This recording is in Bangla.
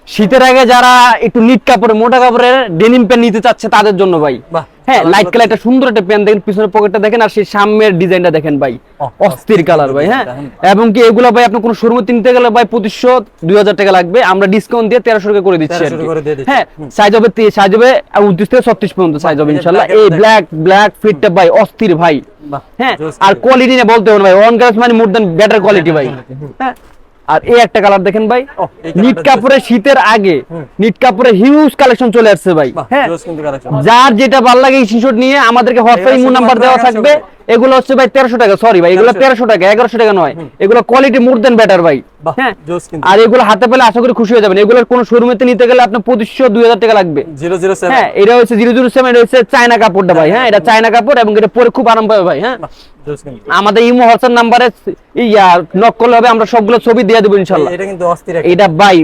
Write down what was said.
শীতের আগে যারা একটু নিট কাপড়ের মোটা কাপড়ের ডেনিম প্যান্ট নিতে চাচ্ছে তাদের জন্য ভাই। হ্যাঁ, লাইট কালার একটা সুন্দর একটা প্যান্ট দেখেন, পিছনের পকেটটা দেখেন, আর সেই সামনের ডিজাইনটা দেখেন ভাই, অস্থির কালার ভাই। হ্যাঁ, এবং কি এগুলা ভাই আপনি কোনো শোরুমে কিনতে গেলে ভাই 2500-2000 টাকা লাগবে, আমরা ডিসকাউন্ট দিয়ে 1300 টাকা করে দিচ্ছি। হ্যাঁ, সাইজ হবে 29 থেকে 36 পর্যন্ত সাইজ হবে ইনশাআল্লাহ। এই ব্ল্যাক ফিটটা ভাই অস্থির ভাই। হ্যাঁ, আর কোয়ালিটি নিয়ে বলতে হবে ভাই, ওয়ান গ্লাস মানে মোর দ্যান বেটার কোয়ালিটি ভাই। হ্যাঁ, আর এই একটা কালার দেখেন ভাই, নিট কাপড়ের শীতের আগে নিট কাপড়ের হিউজ কালেকশন চলে আসছে ভাই। হ্যাঁ, যার যেটা ভালো লাগে এই টি-শার্ট নিয়ে আমাদেরকে হোয়াটসঅ্যাপ ইমো নাম্বার দেওয়া থাকবে। এগুলো হচ্ছে ভাই 1300 টাকা, সরি ভাই, এগুলো 1300 টাকা, 1100 টাকা নয়, এগুলো কোয়ালিটি মোর দেন বেটার ভাই। হ্যাঁ, আর এগুলো হাতে পেলে আশা করি খুশি হয়ে যাবেন। এগুলোর কোন শোরুমেতে নিতে গেলে আপনার 2500-2000 টাকা লাগবে। 007, হ্যাঁ, এটা হচ্ছে 007, এটা হচ্ছে চায়না কাপড়টা ভাই। হ্যাঁ, এটা চায়না কাপড় এবং এটা পরে খুব আরাম পাবে ভাই। হ্যাঁ, আমাদের ইমো হোয়াটসঅ্যাপ নাম্বারে নক করলে হবে, আমরা সবগুলো ছবি দিয়ে দেবো ইনশাআল্লাহ। এটা কিন্তু অস্থির এটা ভাই